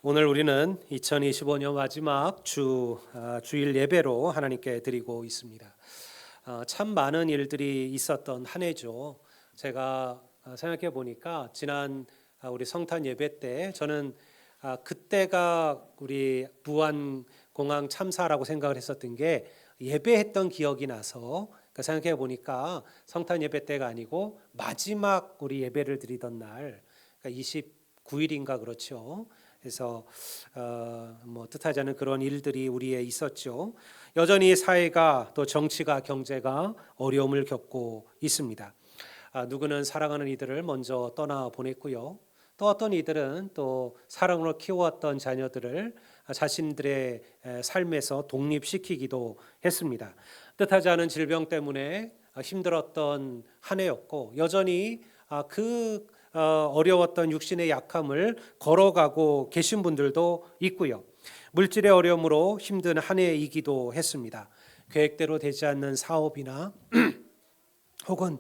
오늘 우리는 2025년 마지막 주일 예배로 하나님께 드리고 있습니다. 참 많은 일들이 있었던 한 해죠. 제가 생각해 보니까 지난 우리 성탄 예배 때 저는 그때가 우리 부안 공항 참사라고 생각을 했었던 게 예배했던 기억이 나서 생각해 보니까 성탄 예배 때가 아니고 마지막 우리 예배를 드리던 날 29일인가 그렇죠. 그래서 뜻하지 않은 그런 일들이 우리에 있었죠. 여전히 사회가 또 정치가 경제가 어려움을 겪고 있습니다. 누구는 사랑하는 이들을 먼저 떠나 보냈고요. 또 어떤 이들은 또 사랑으로 키워왔던 자녀들을 자신들의 삶에서 독립시키기도 했습니다. 뜻하지 않은 질병 때문에 힘들었던 한 해였고 여전히 그 어려웠던 육신의 약함을 걸어가고 계신 분들도 있고요. 물질의 어려움으로 힘든 한 해이기도 했습니다. 계획대로 되지 않는 사업이나 혹은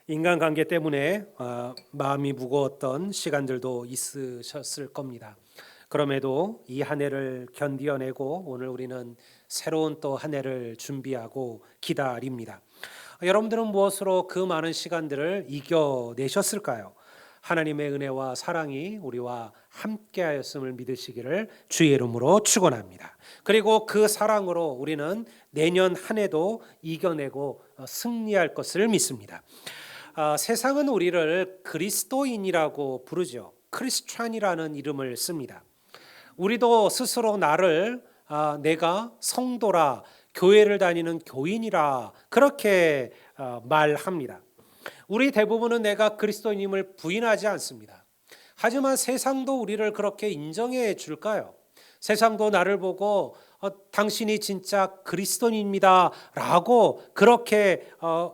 인간관계 때문에 마음이 무거웠던 시간들도 있으셨을 겁니다. 그럼에도 이 한 해를 견디어내고 오늘 우리는 새로운 또 한 해를 준비하고 기다립니다. 여러분들은 무엇으로 그 많은 시간들을 이겨내셨을까요? 하나님의 은혜와 사랑이 우리와 함께하였음을 믿으시기를 주의 이름으로 축원합니다. 그리고 그 사랑으로 우리는 내년 한 해도 이겨내고 승리할 것을 믿습니다. 세상은 우리를 그리스도인이라고 부르죠. 크리스찬이라는 이름을 씁니다. 우리도 스스로 나를 내가 성도라, 교회를 다니는 교인이라 그렇게 말합니다. 우리 대부분은 내가 그리스도인임을 부인하지 않습니다. 하지만 세상도 우리를 그렇게 인정해 줄까요? 세상도 나를 보고 당신이 진짜 그리스도인입니다 라고 그렇게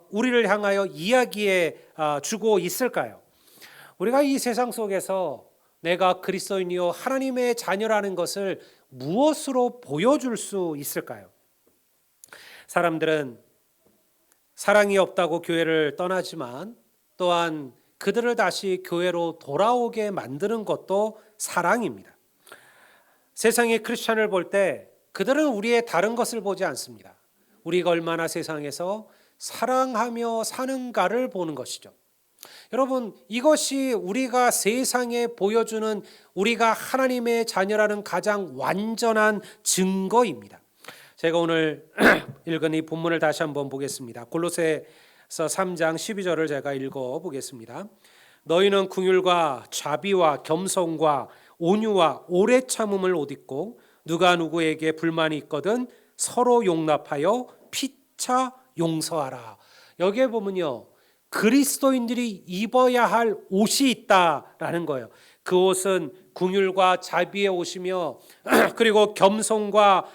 우리를 향하여 이야기해 주고 있을까요? 우리가 이 세상 속에서 내가 그리스도인이요 하나님의 자녀라는 것을 무엇으로 보여줄 수 있을까요? 사람들은 사랑이 없다고 교회를 떠나지만 또한 그들을 다시 교회로 돌아오게 만드는 것도 사랑입니다. 세상의 크리스찬을 볼 때 그들은 우리의 다른 것을 보지 않습니다. 우리가 얼마나 세상에서 사랑하며 사는가를 보는 것이죠. 여러분, 이것이 우리가 세상에 보여주는 우리가 하나님의 자녀라는 가장 완전한 증거입니다. 제가 오늘 읽은 이 본문을 다시 한번 보겠습니다. 골로새서 3장 12절을 제가 읽어보겠습니다. 너희는 긍휼과 자비와 겸손과 온유와 오래 참음을 옷 입고 누가 누구에게 불만이 있거든 서로 용납하여 피차 용서하라. 여기에 보면요, 그리스도인들이 입어야 할 옷이 있다라는 거예요. 그 옷은 긍휼과 자비의 옷이며 그리고 겸손과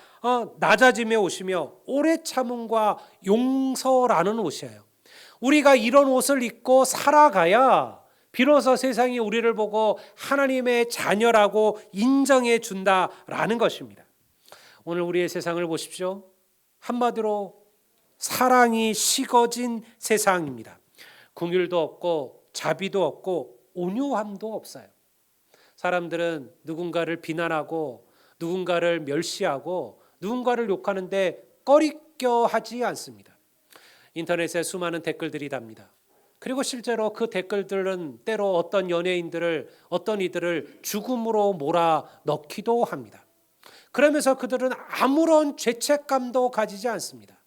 낮아짐의 옷이며 오래 참음과 용서라는 옷이에요. 우리가 이런 옷을 입고 살아가야 비로소 세상이 우리를 보고 하나님의 자녀라고 인정해 준다라는 것입니다. 오늘 우리의 세상을 보십시오. 한마디로 사랑이 식어진 세상입니다. 긍휼도 없고 자비도 없고 온유함도 없어요. 사람들은 누군가를 비난하고 누군가를 멸시하고 누군가를 욕하는데 꺼리껴하지 않습니다. 인터넷에 수많은 댓글들이 답니다. 그리고 실제로 그 댓글들은 때로 어떤 연예인들을 어떤 이들을 죽음으로 몰아넣기도 합니다. 그러면서 그들은 아무런 죄책감도 가지지 않습니다.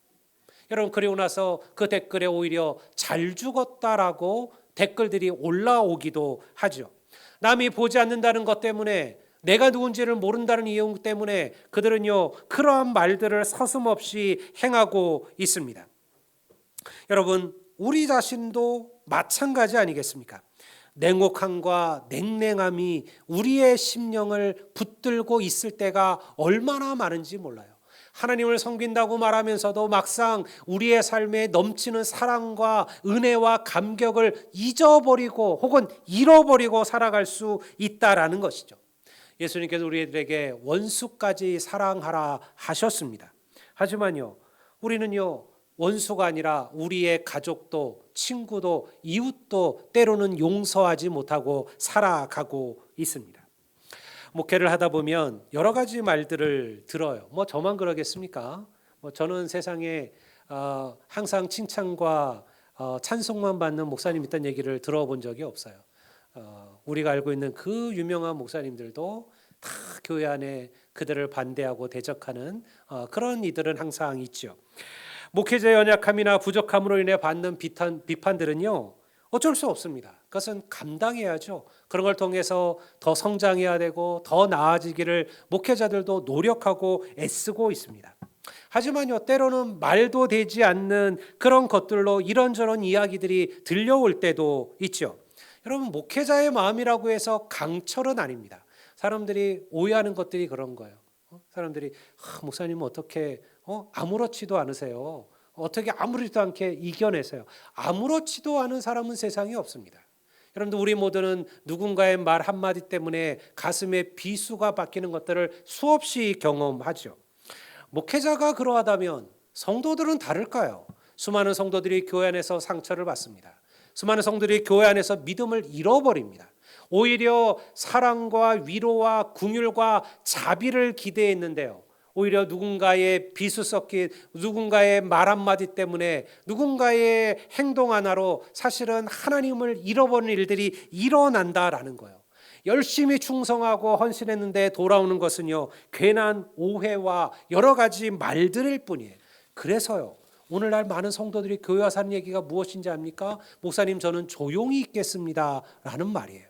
여러분, 그리고 나서 그 댓글에 오히려 잘 죽었다라고 댓글들이 올라오기도 하죠. 남이 보지 않는다는 것 때문에 내가 누군지를 모른다는 이유 때문에 그들은요 그러한 말들을 서슴없이 행하고 있습니다. 여러분, 우리 자신도 마찬가지 아니겠습니까? 냉혹함과 냉랭함이 우리의 심령을 붙들고 있을 때가 얼마나 많은지 몰라요. 하나님을 섬긴다고 말하면서도 막상 우리의 삶에 넘치는 사랑과 은혜와 감격을 잊어버리고 혹은 잃어버리고 살아갈 수 있다라는 것이죠. 예수님께서 우리들에게 원수까지 사랑하라 하셨습니다. 하지만요, 우리는요 원수가 아니라 우리의 가족도 친구도 이웃도 때로는 용서하지 못하고 살아가고 있습니다. 목회를 하다 보면 여러 가지 말들을 들어요. 뭐 저만 그러겠습니까? 저는 세상에 항상 칭찬과 찬송만 받는 목사님 있다는 얘기를 들어본 적이 없어요. 우리가 알고 있는 그 유명한 목사님들도 다 교회 안에 그들을 반대하고 대적하는 그런 이들은 항상 있죠. 목회자의 연약함이나 부족함으로 인해 받는 비판들은요, 어쩔 수 없습니다. 그것은 감당해야죠. 그런 걸 통해서 더 성장해야 되고 더 나아지기를 목회자들도 노력하고 애쓰고 있습니다. 하지만요, 때로는 말도 되지 않는 그런 것들로 이런저런 이야기들이 들려올 때도 있죠. 여러분, 목회자의 마음이라고 해서 강철은 아닙니다. 사람들이 오해하는 것들이 그런 거예요. 사람들이 목사님은 어떻게 아무렇지도 않으세요? 어떻게 아무렇지도 않게 이겨내세요? 아무렇지도 않은 사람은 세상에 없습니다. 여러분들, 우리 모두는 누군가의 말 한마디 때문에 가슴에 비수가 박히는 것들을 수없이 경험하죠. 목회자가 그러하다면 성도들은 다를까요? 수많은 성도들이 교회 안에서 상처를 받습니다. 수많은 성도들이 교회 안에서 믿음을 잃어버립니다. 오히려 사랑과 위로와 긍휼과 자비를 기대했는데요, 오히려 누군가의 비수 섞인 누군가의 말 한마디 때문에 누군가의 행동 하나로 사실은 하나님을 잃어버리는 일들이 일어난다라는 거예요. 열심히 충성하고 헌신했는데 돌아오는 것은요, 괜한 오해와 여러 가지 말들일 뿐이에요. 그래서요, 오늘날 많은 성도들이 교회 와서 하는 얘기가 무엇인지 압니까? 목사님, 저는 조용히 있겠습니다 라는 말이에요.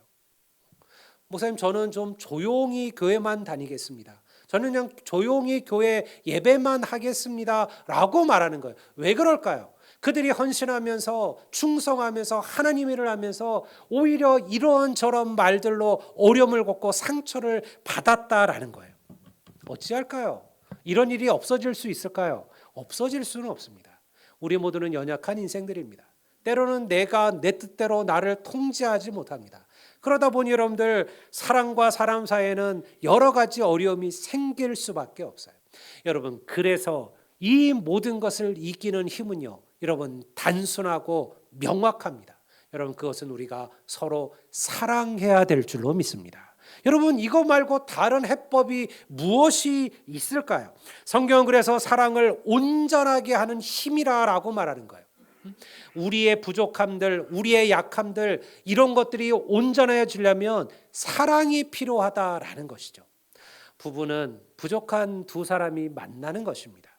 목사님, 저는 좀 조용히 교회만 다니겠습니다. 저는 그냥 조용히 교회 예배만 하겠습니다 라고 말하는 거예요. 왜 그럴까요? 그들이 헌신하면서 충성하면서 하나님 일을 하면서 오히려 이런저런 말들로 어려움을 겪고 상처를 받았다라는 거예요. 어찌할까요? 이런 일이 없어질 수 있을까요? 없어질 수는 없습니다. 우리 모두는 연약한 인생들입니다. 때로는 내가 내 뜻대로 나를 통제하지 못합니다. 그러다 보니 여러분들, 사람과 사람 사이에는 여러 가지 어려움이 생길 수밖에 없어요. 여러분, 그래서 이 모든 것을 이기는 힘은요, 여러분, 단순하고 명확합니다. 여러분, 그것은 우리가 서로 사랑해야 될 줄로 믿습니다. 여러분, 이거 말고 다른 해법이 무엇이 있을까요? 성경은 그래서 사랑을 온전하게 하는 힘이라고 말하는 거예요. 우리의 부족함들, 우리의 약함들, 이런 것들이 온전해지려면 사랑이 필요하다라는 것이죠. 부부는 부족한 두 사람이 만나는 것입니다.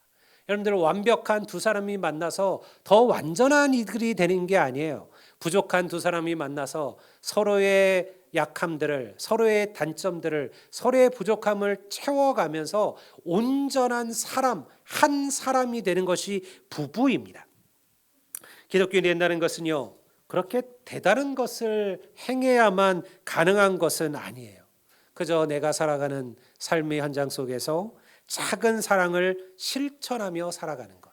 여러분들, 완벽한 두 사람이 만나서 더 완전한 이들이 되는 게 아니에요. 부족한 두 사람이 만나서 서로의 약함들을, 서로의 단점들을, 서로의 부족함을 채워가면서 온전한 사람, 한 사람이 되는 것이 부부입니다. 기독교인이 된다는 것은요, 그렇게 대단한 것을 행해야만 가능한 것은 아니에요. 그저 내가 살아가는 삶의 현장 속에서 작은 사랑을 실천하며 살아가는 것,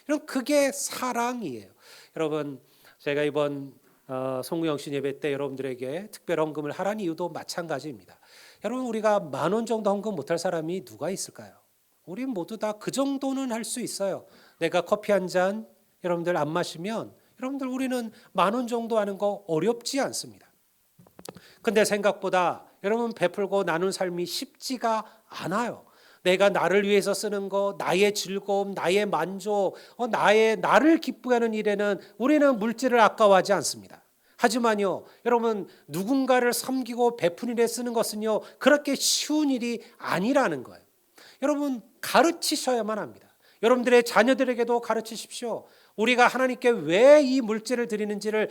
이런 그게 사랑이에요. 여러분, 제가 이번 송구영신 예배 때 여러분들에게 특별 헌금을 하라는 이유도 마찬가지입니다. 여러분, 우리가 10,000원 정도 헌금 못할 사람이 누가 있을까요? 우리 모두 다 그 정도는 할 수 있어요. 내가 커피 한 잔 여러분들 안 마시면, 여러분들, 우리는 10,000원 정도 하는 거 어렵지 않습니다. 근데 생각보다 여러분, 베풀고 나눈 삶이 쉽지가 않아요. 내가 나를 위해서 쓰는 거, 나의 즐거움, 나의 만족, 나를 기쁘게 하는 일에는 우리는 물질을 아까워하지 않습니다. 하지만요, 여러분, 누군가를 섬기고 베푸는 일에 쓰는 것은요, 그렇게 쉬운 일이 아니라는 거예요. 여러분, 가르치셔야만 합니다. 여러분들의 자녀들에게도 가르치십시오. 우리가 하나님께 왜 이 물질을 드리는지를,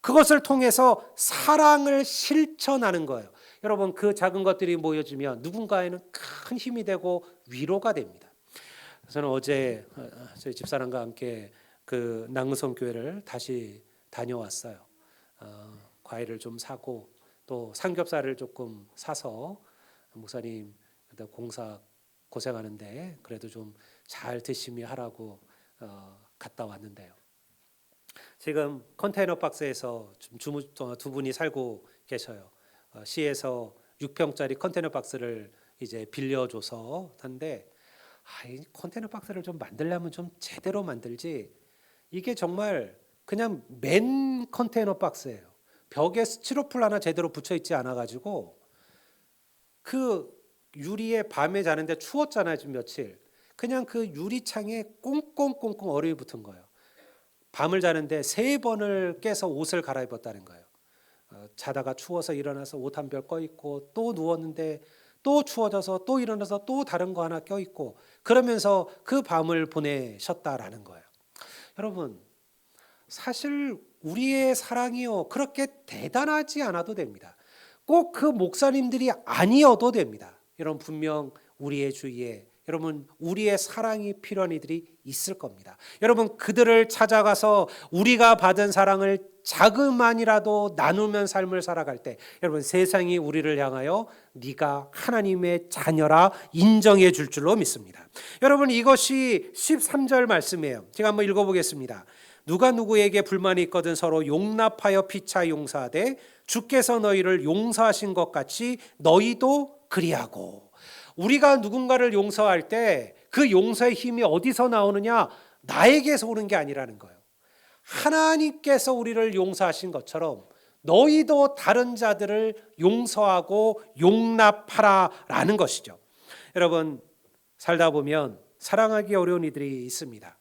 그것을 통해서 사랑을 실천하는 거예요. 여러분, 그 작은 것들이 모여지면 누군가에는 큰 힘이 되고 위로가 됩니다. 저는 어제 저희 집사람과 함께 그 낭성 교회를 다시 다녀왔어요. 과일을 좀 사고 또 삼겹살을 조금 사서, 목사님 공사 고생하는데 그래도 좀 잘 드시며 하라고 갔다 왔는데요. 지금 컨테이너 박스에서 두 분이 살고 계셔요. 시에서 6평짜리 컨테이너 박스를 이제 빌려줘서 한데, 이 컨테이너 박스를 좀 만들려면 좀 제대로 만들지, 이게 정말 그냥 맨 컨테이너 박스예요. 벽에 스티로폴 하나 제대로 붙여 있지 않아 가지고 그 유리에 밤에 자는데 추웠잖아요, 지금 며칠. 그냥 그 유리창에 꽁꽁꽁꽁 얼음이 붙은 거예요. 밤을 자는데 3번을 깨서 옷을 갈아입었다는 거예요. 자다가 추워서 일어나서 옷 한 벌 꺼 입고 또 누웠는데 또 추워져서 또 일어나서 또 다른 거 하나 껴 입고 그러면서 그 밤을 보내셨다라는 거예요. 여러분, 사실 우리의 사랑이요 그렇게 대단하지 않아도 됩니다. 꼭 그 목사님들이 아니어도 됩니다. 여러분, 분명 우리의 주위에 여러분 우리의 사랑이 필요한 이들이 있을 겁니다. 여러분, 그들을 찾아가서 우리가 받은 사랑을 자그만이라도 나누면 삶을 살아갈 때 여러분, 세상이 우리를 향하여 네가 하나님의 자녀라 인정해 줄 줄로 믿습니다. 여러분, 이것이 13절 말씀이에요. 제가 한번 읽어보겠습니다. 누가 누구에게 불만이 있거든 서로 용납하여 피차 용서하되 주께서 너희를 용서하신 것 같이 너희도 그리하고. 우리가 누군가를 용서할 때 그 용서의 힘이 어디서 나오느냐? 나에게서 오는 게 아니라는 거예요. 하나님께서 우리를 용서하신 것처럼 너희도 다른 자들을 용서하고 용납하라라는 것이죠. 여러분, 살다 보면 사랑하기 어려운 이들이 있습니다.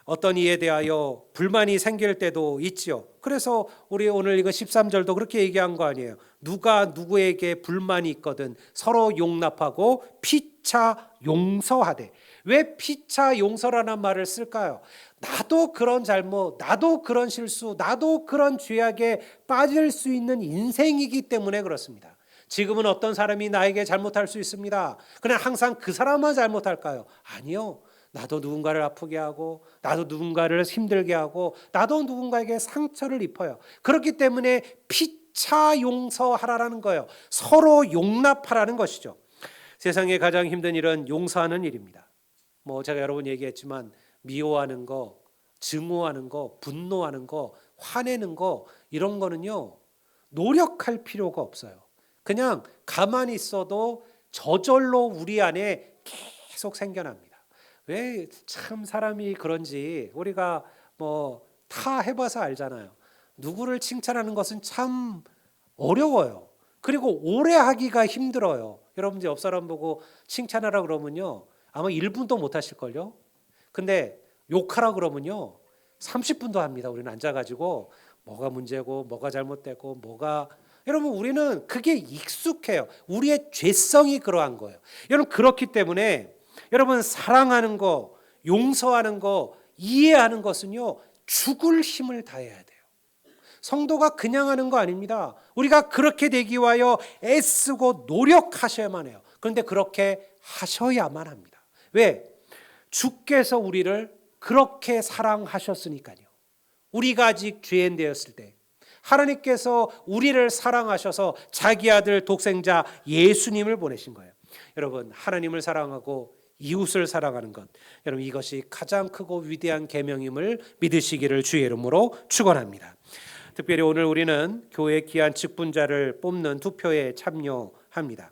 어떤 이에 대하여 불만이 생길 때도 있지요. 그래서 우리 오늘 이거 13절도 그렇게 얘기한 거 아니에요. 누가 누구에게 불만이 있거든 서로 용납하고 피차 용서하되. 왜 피차 용서라는 말을 쓸까요? 나도 그런 잘못, 나도 그런 실수, 나도 그런 죄악에 빠질 수 있는 인생이기 때문에 그렇습니다. 지금은 어떤 사람이 나에게 잘못할 수 있습니다. 그냥 항상 그 사람만 잘못할까요? 아니요. 나도 누군가를 아프게 하고 나도 누군가를 힘들게 하고 나도 누군가에게 상처를 입어요. 그렇기 때문에 피차 용서하라는 거예요. 서로 용납하라는 것이죠. 세상에 가장 힘든 일은 용서하는 일입니다. 제가 여러 번 얘기했지만 미워하는 거, 증오하는 거, 분노하는 거, 화내는 거 이런 거는요 노력할 필요가 없어요. 그냥 가만히 있어도 저절로 우리 안에 계속 생겨납니다. 왜 참 사람이 그런지 우리가 다 해봐서 알잖아요. 누구를 칭찬하는 것은 참 어려워요. 그리고 오래 하기가 힘들어요. 여러분 이제 옆 사람 보고 칭찬하라 그러면요 아마 1분도 못 하실걸요. 근데 욕하라 그러면요 30분도 합니다. 우리는 앉아가지고 뭐가 문제고 뭐가 잘못되고 여러분 우리는 그게 익숙해요. 우리의 죄성이 그러한 거예요. 여러분 그렇기 때문에 여러분 사랑하는 거, 용서하는 거, 이해하는 것은요 죽을 힘을 다해야 돼요. 성도가 그냥 하는 거 아닙니다. 우리가 그렇게 되기 위하여 애쓰고 노력하셔야만 해요. 그런데 그렇게 하셔야만 합니다. 왜? 주께서 우리를 그렇게 사랑하셨으니까요. 우리가 아직 죄인 되었을 때 하나님께서 우리를 사랑하셔서 자기 아들 독생자 예수님을 보내신 거예요. 여러분 하나님을 사랑하고 이웃을 사랑하는 것, 여러분 이것이 가장 크고 위대한 계명임을 믿으시기를 주의 이름으로 축원합니다. 특별히 오늘 우리는 교회 귀한 직분자를 뽑는 투표에 참여합니다.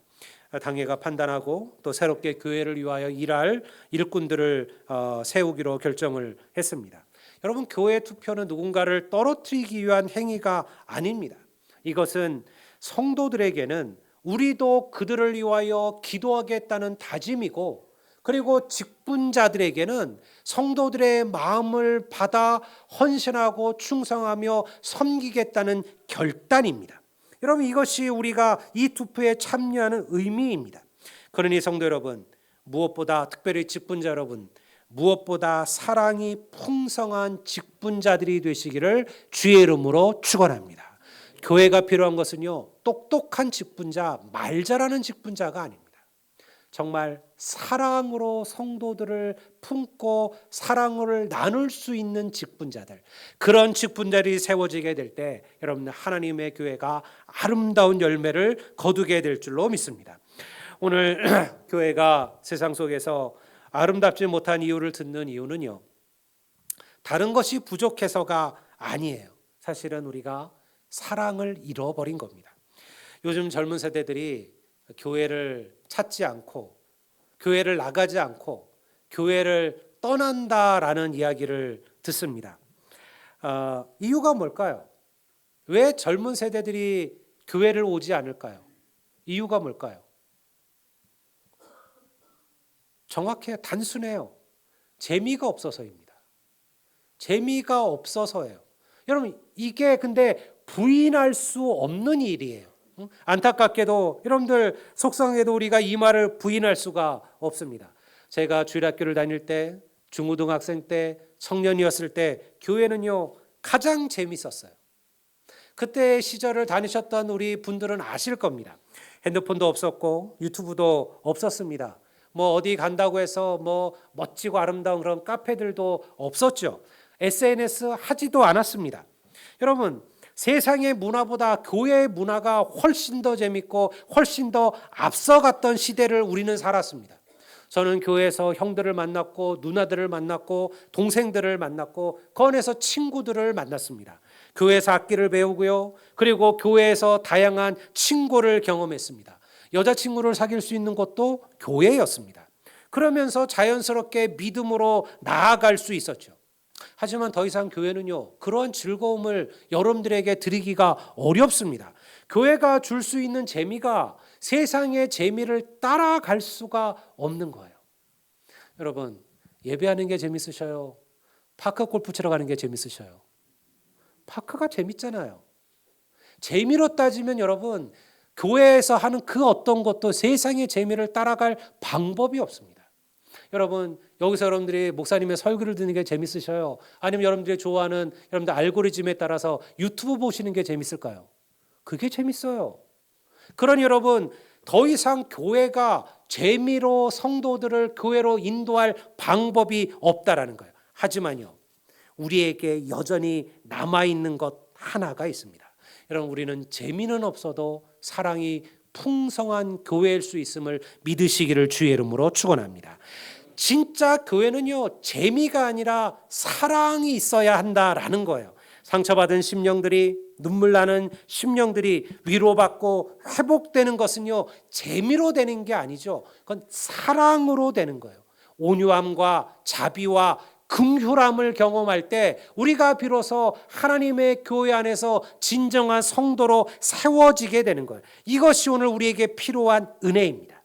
당회가 판단하고 또 새롭게 교회를 위하여 일할 일꾼들을 세우기로 결정을 했습니다. 여러분 교회 투표는 누군가를 떨어뜨리기 위한 행위가 아닙니다. 이것은 성도들에게는 우리도 그들을 위하여 기도하겠다는 다짐이고, 그리고 직분자들에게는 성도들의 마음을 받아 헌신하고 충성하며 섬기겠다는 결단입니다. 여러분 이것이 우리가 이 투표에 참여하는 의미입니다. 그러니 성도 여러분, 무엇보다 특별히 직분자 여러분, 무엇보다 사랑이 풍성한 직분자들이 되시기를 주의 이름으로 축원합니다. 교회가 필요한 것은요 똑똑한 직분자, 말 잘하는 직분자가 아닙니다. 정말 사랑으로 성도들을 품고 사랑을 나눌 수 있는 직분자들, 그런 직분자들이 세워지게 될 때 여러분 하나님의 교회가 아름다운 열매를 거두게 될 줄로 믿습니다. 오늘 교회가 세상 속에서 아름답지 못한 이유를 듣는 이유는요 다른 것이 부족해서가 아니에요. 사실은 우리가 사랑을 잃어버린 겁니다. 요즘 젊은 세대들이 교회를 찾지 않고 교회를 나가지 않고 교회를 떠난다라는 이야기를 듣습니다. 이유가 뭘까요? 왜 젊은 세대들이 교회를 오지 않을까요? 이유가 뭘까요? 정확해요. 단순해요. 재미가 없어서입니다. 재미가 없어서예요. 여러분, 이게 근데 부인할 수 없는 일이에요. 안타깝게도 여러분들 속상해도 우리가 이 말을 부인할 수가 없습니다. 제가 주일학교를 다닐 때, 중고등학생 때, 청년이었을 때 교회는요 가장 재밌었어요. 그때 시절을 다니셨던 우리 분들은 아실 겁니다. 핸드폰도 없었고 유튜브도 없었습니다. 뭐 어디 간다고 해서 뭐 멋지고 아름다운 그런 카페들도 없었죠. SNS 하지도 않았습니다. 여러분, 세상의 문화보다 교회의 문화가 훨씬 더 재밌고 훨씬 더 앞서갔던 시대를 우리는 살았습니다. 저는 교회에서 형들을 만났고 누나들을 만났고 동생들을 만났고 그 안에서 친구들을 만났습니다. 교회에서 악기를 배우고요. 그리고 교회에서 다양한 친구를 경험했습니다. 여자친구를 사귈 수 있는 것도 교회였습니다. 그러면서 자연스럽게 믿음으로 나아갈 수 있었죠. 하지만 더 이상 교회는요 그러한 즐거움을 여러분들에게 드리기가 어렵습니다. 교회가 줄 수 있는 재미가 세상의 재미를 따라갈 수가 없는 거예요. 여러분, 예배하는 게 재밌으셔요? 파크 골프 치러 가는 게 재밌으셔요? 파크가 재밌잖아요. 재미로 따지면 여러분, 교회에서 하는 그 어떤 것도 세상의 재미를 따라갈 방법이 없습니다. 여러분, 여기서 여러분들이 목사님의 설교를 듣는 게 재밌으셔요? 아니면 여러분들이 좋아하는 여러분들 알고리즘에 따라서 유튜브 보시는 게 재밌을까요? 그게 재밌어요. 그러니 여러분, 더 이상 교회가 재미로 성도들을 교회로 인도할 방법이 없다라는 거예요. 하지만요, 우리에게 여전히 남아있는 것 하나가 있습니다. 여러분, 우리는 재미는 없어도 사랑이 풍성한 교회일 수 있음을 믿으시기를 주의 이름으로 축원합니다. 진짜 교회는요 재미가 아니라 사랑이 있어야 한다라는 거예요. 상처받은 심령들이, 눈물 나는 심령들이 위로받고 회복되는 것은요 재미로 되는 게 아니죠. 그건 사랑으로 되는 거예요. 온유함과 자비와 긍휼함을 경험할 때 우리가 비로소 하나님의 교회 안에서 진정한 성도로 세워지게 되는 거예요. 이것이 오늘 우리에게 필요한 은혜입니다.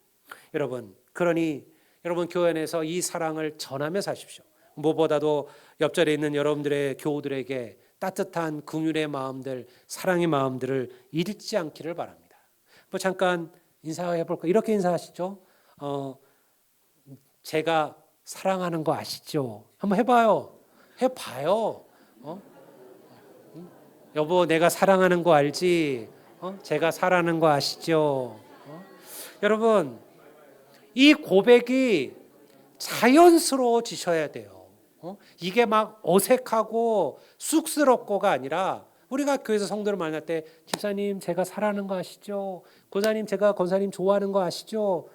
여러분, 그러니 여러분 교회 안에서 이 사랑을 전하며 사십시오. 무엇보다도 옆자리에 있는 여러분들의 교우들에게 따뜻한 긍휼의 마음들, 사랑의 마음들을 잃지 않기를 바랍니다. 뭐 잠깐 인사해 볼까? 이렇게 인사하시죠. 제가 사랑하는 거 아시죠? 한번 해봐요. 해봐요. 여보, 내가 사랑하는 거 알지? 제가 사랑하는 거 아시죠? 여러분, 이 고백이 자연스러워지셔야 돼요. 이게 막 어색하고 쑥스럽고가 아니라 우리가 교회에서 성도를 만날 때 집사님 제가 사랑하는 거 아시죠? 권사님 제가 권사님 좋아하는 거 아시죠?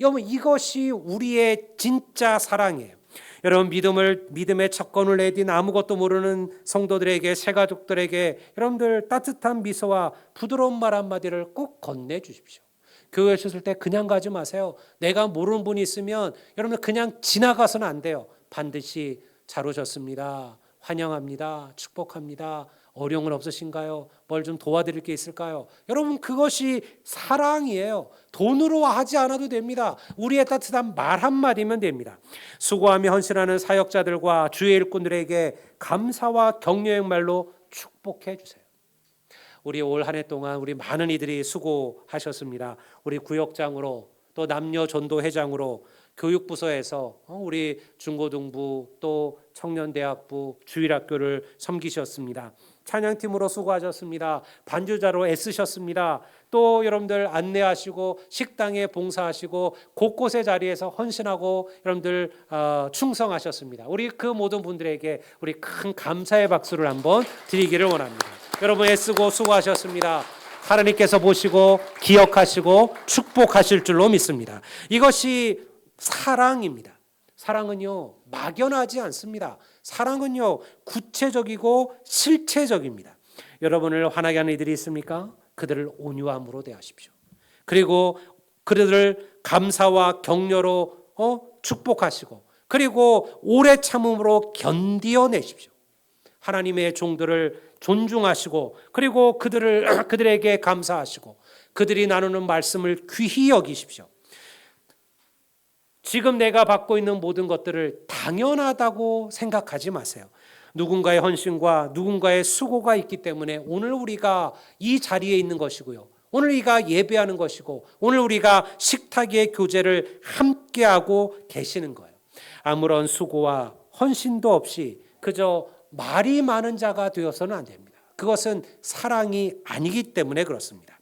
여러분, 이것이 우리의 진짜 사랑이에요. 여러분, 믿음의 첫걸음을 내딘 아무것도 모르는 성도들에게, 새가족들에게 여러분들 따뜻한 미소와 부드러운 말 한마디를 꼭 건네주십시오. 교회 오셨을 때 그냥 가지 마세요. 내가 모르는 분이 있으면 여러분들 그냥 지나가서는 안 돼요. 반드시 잘 오셨습니다. 환영합니다. 축복합니다. 어려움은 없으신가요? 뭘 좀 도와드릴 게 있을까요? 여러분, 그것이 사랑이에요. 돈으로 하지 않아도 됩니다. 우리의 따뜻한 말 한마디면 됩니다. 수고하며 헌신하는 사역자들과 주의 일꾼들에게 감사와 격려의 말로 축복해 주세요. 우리 올 한 해 동안 우리 많은 이들이 수고하셨습니다. 우리 구역장으로 또 남녀 전도회장으로 교육부서에서 우리 중고등부 또 청년대학부 주일학교를 섬기셨습니다. 찬양팀으로 수고하셨습니다. 반주자로 애쓰셨습니다. 또 여러분들 안내하시고 식당에 봉사하시고 곳곳의 자리에서 헌신하고 여러분들 충성하셨습니다. 우리 그 모든 분들에게 우리 큰 감사의 박수를 한번 드리기를 원합니다. 여러분 애쓰고 수고하셨습니다. 하나님께서 보시고 기억하시고 축복하실 줄로 믿습니다. 이것이 사랑입니다. 사랑은요 막연하지 않습니다. 사랑은요 구체적이고 실체적입니다. 여러분을 화나게 하는 이들이 있습니까? 그들을 온유함으로 대하십시오. 그리고 그들을 감사와 격려로 축복하시고 그리고 오래 참음으로 견디어내십시오. 하나님의 종들을 존중하시고 그리고 그들에게 감사하시고 그들이 나누는 말씀을 귀히 여기십시오. 지금 내가 받고 있는 모든 것들을 당연하다고 생각하지 마세요. 누군가의 헌신과 누군가의 수고가 있기 때문에 오늘 우리가 이 자리에 있는 것이고요. 오늘 우리가 예배하는 것이고 오늘 우리가 식탁의 교제를 함께하고 계시는 거예요. 아무런 수고와 헌신도 없이 그저 말이 많은 자가 되어서는 안 됩니다. 그것은 사랑이 아니기 때문에 그렇습니다.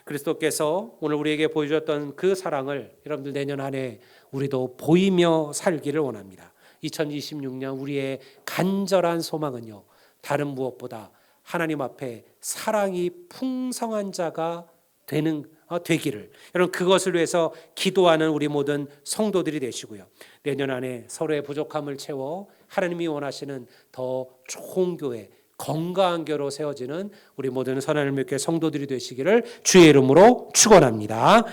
그리스도께서 오늘 우리에게 보여주셨던 그 사랑을 여러분들 내년 한 해 우리도 보이며 살기를 원합니다. 2026년 우리의 간절한 소망은요, 다른 무엇보다 하나님 앞에 사랑이 풍성한 자가 되기를, 여러분 그것을 위해서 기도하는 우리 모든 성도들이 되시고요, 내년 안에 서로의 부족함을 채워 하나님이 원하시는 더 좋은 교회, 건강한 교로 세워지는 우리 모든 선한 열매교회 성도들이 되시기를 주의 이름으로 축원합니다.